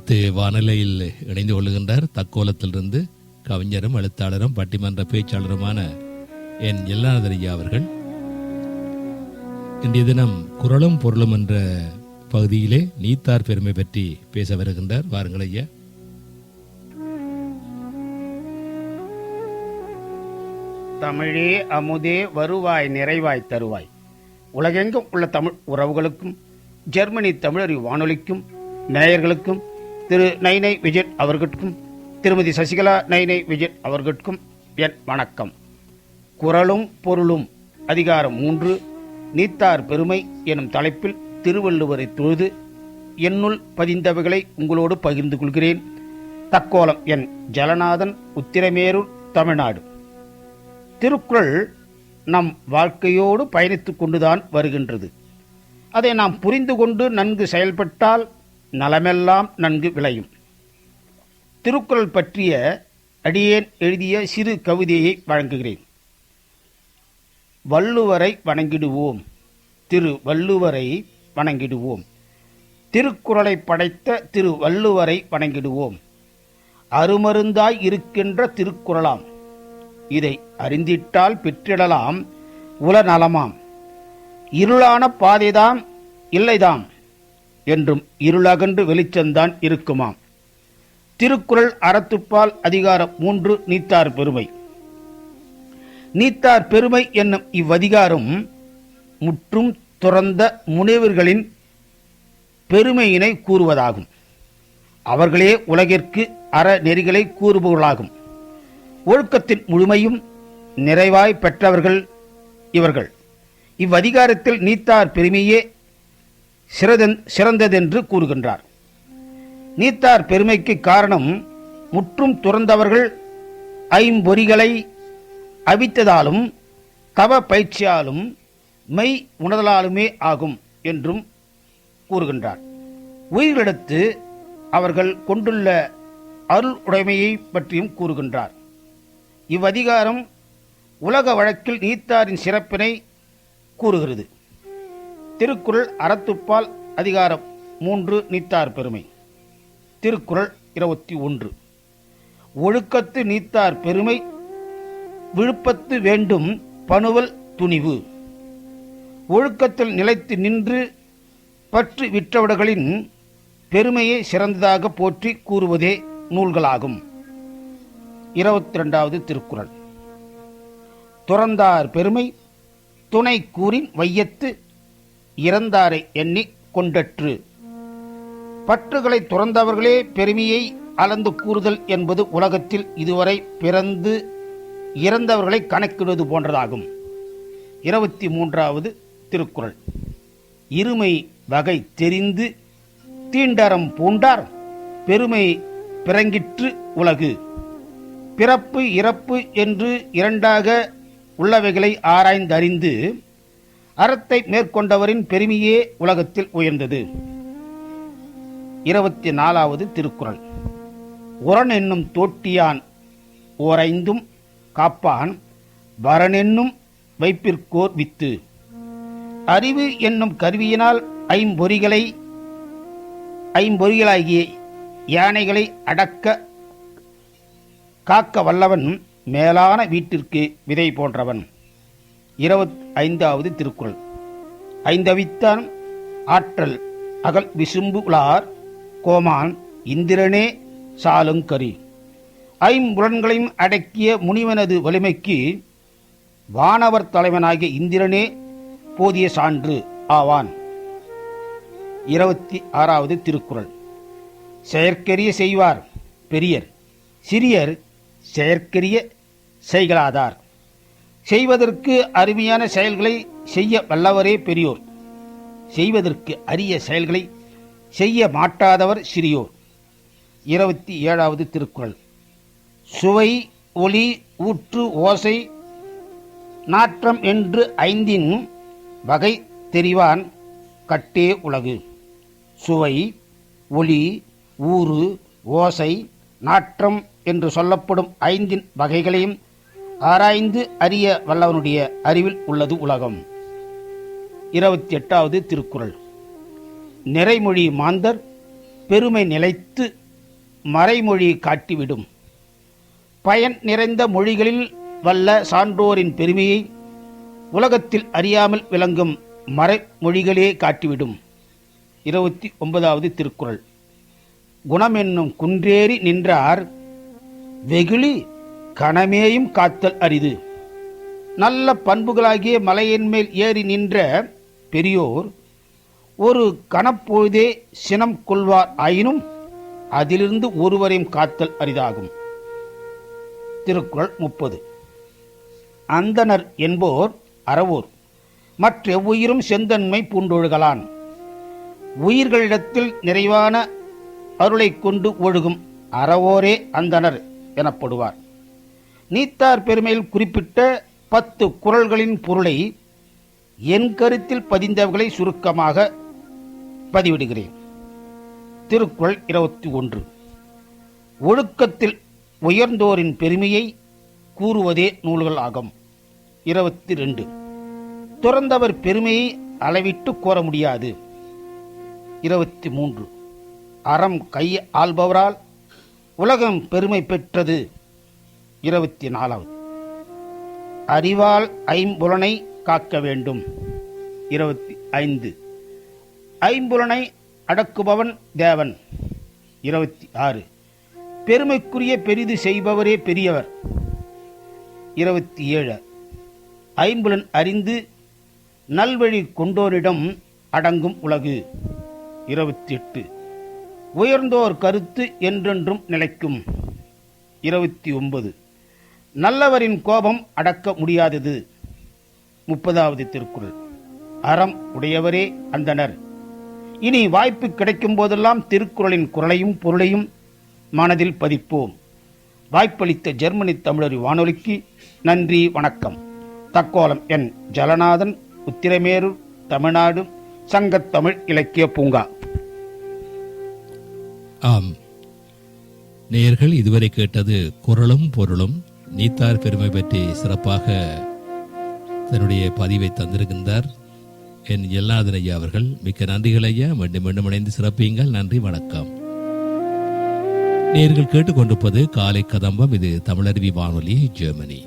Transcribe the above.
அடுத்து வானிலையில் இணைந்து கொள்ளுகின்றார் தக்கோலத்திலிருந்து கவிஞரும் எழுத்தாளரும் பட்டிமன்ற பேச்சாளருமான என் எல்லாநாதன் ஐயா அவர்கள். இன்றைய தினம் குரலும் பொருளும் என்ற பகுதியிலே நீத்தார் பெருமை பற்றி பேச வருகின்றார். வாருங்கள் ஐயா. தமிழே அமுதே வருவாய் நிறைவாய் தருவாய். உலகெங்கும் உள்ள தமிழ் உறவுகளுக்கும் ஜெர்மனி தமிழறி வானொலிக்கும் நேயர்களுக்கும் திரு நைனை விஜய் அவர்களுக்கும் திருமதி சசிகலா நைனை விஜய் அவர்களுக்கும் என் வணக்கம். குரலும் பொருளும் அதிகாரம் 3 நீத்தார் பெருமை எனும் தலைப்பில் திருவள்ளுவரை தொழுது என்னுள் பதிந்தவைகளை உங்களோடு பகிர்ந்து கொள்கிறேன். தக்கோலம் என் ஜலநாதன், உத்திரமேரூர், தமிழ்நாடு. திருக்குறள் நம் வாழ்க்கையோடு பயணித்துக் கொண்டுதான் வருகின்றது. அதை நாம் புரிந்து கொண்டு நன்கு செயல்பட்டால் நலமெல்லாம் நன்கு விளையும். திருக்குறள் பற்றிய அடியேன் எழுதிய சிறு கவிதையை வழங்குகிறேன். வள்ளுவரை வணங்கிடுவோம், திரு வள்ளுவரை வணங்கிடுவோம். திருக்குறளை படைத்த திரு வள்ளுவரை வணங்கிடுவோம். அருமருந்தாய் இருக்கின்ற திருக்குறளாம், இதை அறிந்திட்டால் பெற்றிடலாம் உலநலமாம். இருளான பாதைதாம் இல்லைதாம், என்றும் இருளகன்று வெளிச்சந்தான் இருக்குமாம். திருக்குறள் அறத்துப்பால் அதிகாரம் 3 நீத்தார் பெருமை. நீத்தார் பெருமை என்னும் இவ்வதிகாரம் முற்றும் துறந்த முனிவர்களின் பெருமையினை கூறுவதாகும். அவர்களே உலகிற்கு அறநெறிகளை கூறுபவர்களாகும். ஒழுக்கத்தின் முழுமையும் நிறைவாய் பெற்றவர்கள் இவர்கள். இவ்வதிகாரத்தில் நீத்தார் பெருமையே சிறந்ததென்று கூறுகின்றார். நீத்தார் பெருமைக்கு காரணம் முற்றும் துறந்தவர்கள் ஐம்பொறிகளை அவித்ததாலும் தவ பயிற்சியாலும் மெய் உணர்தலாலுமே ஆகும் என்றும் கூறுகின்றார். உயிரிழத்து அவர்கள் கொண்டுள்ள அருள் உடைமையை பற்றியும் கூறுகின்றார். இவ்வதிகாரம் உலக வழக்கில் நீத்தாரின் சிறப்பினை கூறுகிறது. திருக்குறள் அறத்துப்பால் அதிகாரம் 3 நீத்தார் பெருமை. திருக்குறள் 21. ஒழுக்கத்து நீத்தார் பெருமை விழுப்பத்து வேண்டும் பணுவல் துணிவு. ஒழுக்கத்தில் நிலைத்து நின்று பற்று விற்றவர்களின் பெருமையை சிறந்ததாக போற்றி கூறுவதே நூல்களாகும். 22வது திருக்குறள். துறந்தார் பெருமை துணை கூறின் வையத்து இறந்தாரை எண்ணி கொண்டற்று. பற்றுகளை துறந்தவர்களே பெருமையை அளந்து கூறுதல் என்பது உலகத்தில் இதுவரை பிறந்து இறந்தவர்களை கணக்கிடுவது போன்றதாகும். 23வது திருக்குறள். இருமை வகை தெரிந்து தீண்டறம் பூண்டார் பெருமை பிறங்கிற்று உலகு. பிறப்பு இறப்பு என்று இரண்டாக உள்ளவைகளை ஆராய்ந்தறிந்து அறத்தை மேற்கொண்டவரின் பெருமையே உலகத்தில் உயர்ந்தது. 24வது திருக்குறள். உரன் என்னும் தோட்டியான் ஓரைந்தும் காப்பான் வரனென்னும் வைப்பிற்கோர் வித்து. அறிவு என்னும் கருவியினால் ஐம்பொறிகளாகிய யானைகளை அடக்க காக்க வல்லவன் மேலான வீட்டிற்கு விதை போன்றவன். 25வது திருக்குறள். ஐந்தவித்தான் ஆற்றல் அகல் விசும்புலார் கோமான் இந்திரனே சாலுங்கரி. ஐம்புலன்களையும் அடக்கிய முனிவனது வலிமைக்கு வானவர் தலைவனாகிய இந்திரனே போதிய சான்று ஆவான். 26வது திருக்குறள். செயற்கரிய செய்வார் பெரியர், சிறியர் செயற்கரிய செய்களாதார். செய்வதற்கு அருமையான செயல்களை செய்ய வல்லவரே பெரியோர், செய்வதற்கு அரிய செயல்களை செய்ய மாட்டாதவர் சிறியோர். 27வது திருக்குறள். சுவை ஒளி ஊற்று ஓசை நாற்றம் என்று ஐந்தின் வகை தெரிவான் கட்டே உலகு. சுவை ஒளி ஊறு ஓசை நாற்றம் என்று சொல்லப்படும் ஐந்தின் வகைகளையும் ஆராய்ந்து அறிய வல்லவனுடைய அறிவில் உள்ளது உலகம். 28வது திருக்குறள். நிறைமொழி மாந்தர் பெருமை நிலைத்து மறைமொழி காட்டிவிடும். பயன் நிறைந்த மொழிகளில் வல்ல சான்றோரின் பெருமையை உலகத்தில் அறியாமல் விளங்கும் மறைமொழிகளே காட்டிவிடும். 29வது திருக்குறள். குணமென்னும் குன்றேறி நின்றார் வெகுளி கணமேயும் காத்தல் அரிது. நல்ல பண்புகளாகிய மலையின் மேல் ஏறி நின்ற பெரியோர் ஒரு கணப்பொழுதே சினம் கொள்வார் ஆயினும் அதிலிருந்து ஒருவரையும் காத்தல் அரிதாகும். திருக்குறள் 30. அந்தணர் என்போர் அறவோர் மற்றெவ்வுயிரும் செந்தன்மை பூண்டொழுகலான். உயிர்களிடத்தில் நிறைவான அருளை கொண்டு ஒழுகும் அறவோரே அந்தணர் எனப்படுவார். நீத்தார் பெருமையில் குறிப்பிட்ட 10 குறள்களின் பொருளை என் கருத்தில் பதிந்தவர்களை சுருக்கமாக பதிவிடுகிறேன். திருக்குறள் 21. ஒழுக்கத்தில் உயர்ந்தோரின் பெருமையை கூறுவதே நூல்கள் ஆகும். 22. துறந்தவர் பெருமையை அளவிட்டு கூற முடியாது. 23. அறம் கை ஆள்பவரால் உலகம் பெருமை பெற்றது. 24. அறிவால் ஐம்புலனை காக்க வேண்டும். 25. ஐம்புலனை அடக்குபவன் தேவன். 26. பெருமைக்குரிய பெரிது செய்பவரே பெரியவர். 27. ஐம்புலன் அறிந்து நல்வழி கொண்டோரிடம் அடங்கும் உலகு. 28. உயர்ந்தோர் கருத்து என்றென்றும் நிலைக்கும். 29. நல்லவரின் கோபம் அடக்க முடியாதது. 30வது திருக்குறள். அறம் உடையவரே அந்தணர். இனி வாய்ப்பு கிடைக்கும் போதெல்லாம் திருக்குறளின் குறளையும் பொருளையும் மனதில் பதிப்போம். வாய்ப்பளித்த ஜெர்மனி தமிழறி வானொலிக்கு நன்றி, வணக்கம். தக்கோலம் என் ஜலநாதன், உத்திரமேரூர், தமிழ்நாடு, சங்கத்தமிழ் இலக்கிய பூங்கா. ஆம், நேயர்கள் இதுவரை கேட்டது குறளும் பொருளும். நீத்தார் பெருமை பற்றி சிறப்பாக தன்னுடைய பதிவை தந்திருக்கின்றார் என் எல்லாதன் ஐயா அவர்கள். மிக்க நன்றிகள் ஐயா. மீண்டும் மீண்டும் இணைந்து சிறப்பீங்கள். நன்றி, வணக்கம். நேயர்கள் கேட்டுக்கொண்டிருப்பது காலை கதம்பம். இது தமிழருவி வானொலி, ஜெர்மனி.